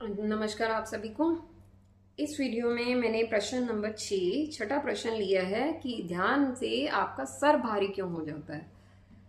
नमस्कार आप सभी को। इस वीडियो में मैंने प्रश्न नंबर 6 छठा प्रश्न लिया है कि ध्यान से आपका सर भारी क्यों हो जाता है।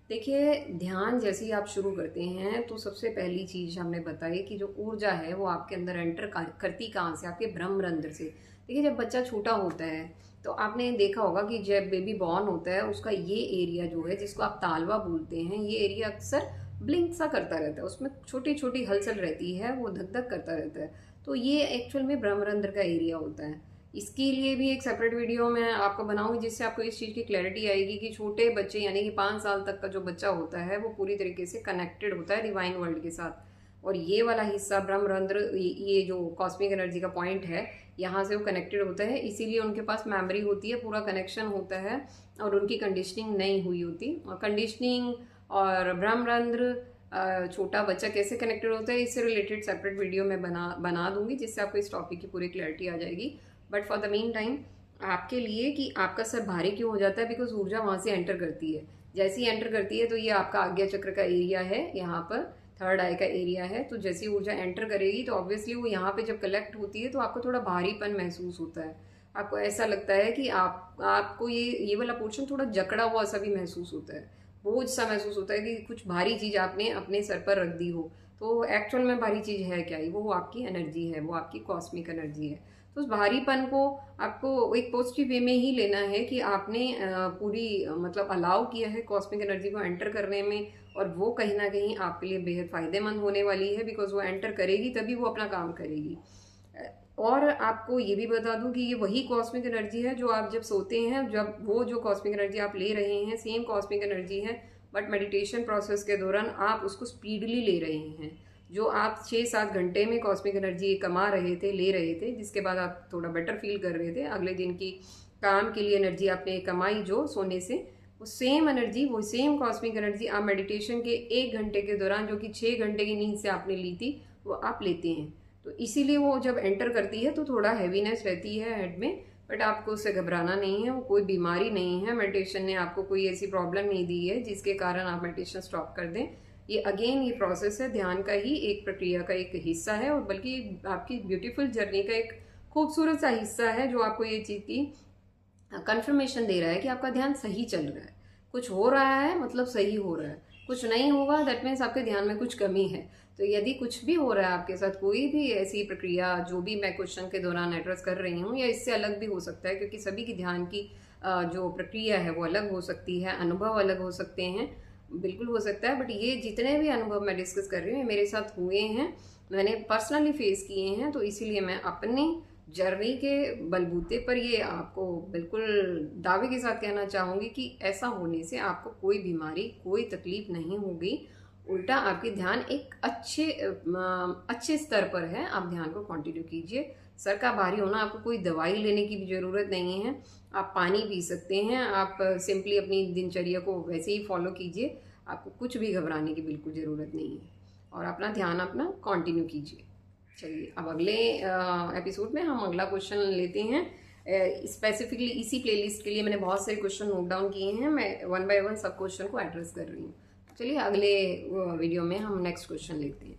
देखिए, ध्यान जैसे ही आप शुरू करते हैं तो सबसे पहली चीज हमने बताई कि जो ऊर्जा है वो आपके अंदर एंटर करती कहाँ से, आपके ब्रह्मरंध्र से। देखिए, जब बच्चा छोटा होता है तो आपने देखा होगा कि जब बेबी बॉर्न होता है उसका ये एरिया जो है जिसको आप तालवा बोलते हैं, ये एरिया अक्सर ब्लिंक सा करता रहता है, उसमें छोटी छोटी हलचल रहती है, वो धक धक करता रहता है। तो ये एक्चुअल में ब्रह्मरंध्र का एरिया होता है। इसके लिए भी एक सेपरेट वीडियो मैं आपको बनाऊंगी जिससे आपको इस चीज़ की क्लैरिटी आएगी कि छोटे बच्चे यानी कि 5 साल तक का जो बच्चा होता है वो पूरी तरीके से कनेक्टेड होता है डिवाइन वर्ल्ड के साथ। और ये वाला हिस्सा ब्रह्मरंध्र, ये जो कॉस्मिक एनर्जी का पॉइंट है, यहाँ से वो कनेक्टेड होता है, इसीलिए उनके पास मेमोरी होती है, पूरा कनेक्शन होता है और उनकी कंडीशनिंग नहीं हुई होती। और कंडीशनिंग और ब्रह्मरंध्र, छोटा बच्चा कैसे कनेक्टेड होता है, इससे रिलेटेड सेपरेट वीडियो मैं बना दूंगी जिससे आपको इस टॉपिक की पूरी क्लैरिटी आ जाएगी। But for the mean time आपके लिए कि आपका सर भारी क्यों हो जाता है, बिकॉज ऊर्जा वहां से एंटर करती है। जैसे ही एंटर करती है तो ये आपका आज्ञा चक्र का एरिया है, यहाँ पर थर्ड आई का एरिया है। तो जैसी ऊर्जा एंटर करेगी तो ऑब्वियसली वो यहाँ पे जब कलेक्ट होती है तो आपको थोड़ा भारीपन महसूस होता है। आपको ऐसा लगता है कि आपको ये वाला पोर्शन थोड़ा जकड़ा हुआ सा भी महसूस होता है, बोझ सा महसूस होता है कि कुछ भारी चीज आपने अपने सर पर रख दी हो। तो एक्चुअल में भारी चीज है क्या, वो आपकी एनर्जी है, वो आपकी कॉस्मिक एनर्जी है। तो उस भारीपन को आपको एक पॉजिटिव वे में ही लेना है कि आपने पूरी मतलब अलाउ किया है कॉस्मिक एनर्जी को एंटर करने में, और वो कहीं ना कहीं आपके लिए बेहद फायदेमंद होने वाली है, बिकॉज वो एंटर करेगी तभी वो अपना काम करेगी। और आपको ये भी बता दूं कि ये वही कॉस्मिक एनर्जी है जो आप जब सोते हैं, जब वो जो कॉस्मिक एनर्जी आप ले रहे हैं सेम कॉस्मिक एनर्जी है, बट मेडिटेशन प्रोसेस के दौरान आप उसको स्पीडली ले रहे हैं। जो आप 6-7 घंटे में कॉस्मिक एनर्जी कमा रहे थे, ले रहे थे, जिसके बाद आप थोड़ा बेटर फील कर रहे थे, अगले दिन की काम के लिए एनर्जी आपने कमाई जो सोने से, वो सेम एनर्जी, वो सेम कॉस्मिक एनर्जी आप मेडिटेशन के 1 घंटे के दौरान, जो कि 6 घंटे की नींद से आपने ली थी, वो आप लेते हैं। तो इसीलिए वो जब एंटर करती है तो थोड़ा हैवीनेस रहती है हेड में, बट आपको उससे घबराना नहीं है, वो कोई बीमारी नहीं है। मेडिटेशन ने आपको कोई ऐसी प्रॉब्लम नहीं दी है जिसके कारण आप मेडिटेशन स्टॉप कर दें। ये अगेन ये प्रोसेस है, ध्यान का ही एक प्रक्रिया का एक हिस्सा है, और बल्कि आपकी ब्यूटीफुल जर्नी का एक खूबसूरत सा हिस्सा है जो आपको ये चीज की कंफर्मेशन दे रहा है कि आपका ध्यान सही चल रहा है। कुछ हो रहा है मतलब सही हो रहा है, कुछ नहीं होगा दैट मीन्स आपके ध्यान में कुछ कमी है। तो यदि कुछ भी हो रहा है आपके साथ, कोई भी ऐसी प्रक्रिया जो भी मैं क्वेश्चन के दौरान एड्रेस कर रही हूँ, या इससे अलग भी हो सकता है, क्योंकि सभी की ध्यान की जो प्रक्रिया है वो अलग हो सकती है, अनुभव अलग हो सकते हैं, बिल्कुल हो सकता है। बट ये जितने भी अनुभव मैं डिस्कस कर रही हूँ मेरे साथ हुए हैं, मैंने पर्सनली फेस किए हैं, तो इसीलिए मैं अपनी जर्नी के बलबूते पर ये आपको बिल्कुल दावे के साथ कहना चाहूंगी कि ऐसा होने से आपको कोई बीमारी, कोई तकलीफ नहीं होगी। उल्टा आपकी ध्यान एक अच्छे स्तर पर है। आप ध्यान को कंटिन्यू कीजिए। सर का भारी होना, आपको कोई दवाई लेने की भी जरूरत नहीं है, आप पानी पी सकते हैं, आप सिंपली अपनी दिनचर्या को वैसे ही फॉलो कीजिए, आपको कुछ भी घबराने की बिल्कुल ज़रूरत नहीं है, और अपना ध्यान अपना कंटिन्यू कीजिए। चलिए, अब अगले एपिसोड में हम अगला क्वेश्चन लेते हैं। स्पेसिफिकली इसी प्लेलिस्ट के लिए मैंने बहुत सारे क्वेश्चन नोट डाउन किए हैं, मैं 1 बाय 1 सब क्वेश्चन को एड्रेस कर रही हूँ। चलिए, अगले वीडियो में हम नेक्स्ट क्वेश्चन लेते हैं।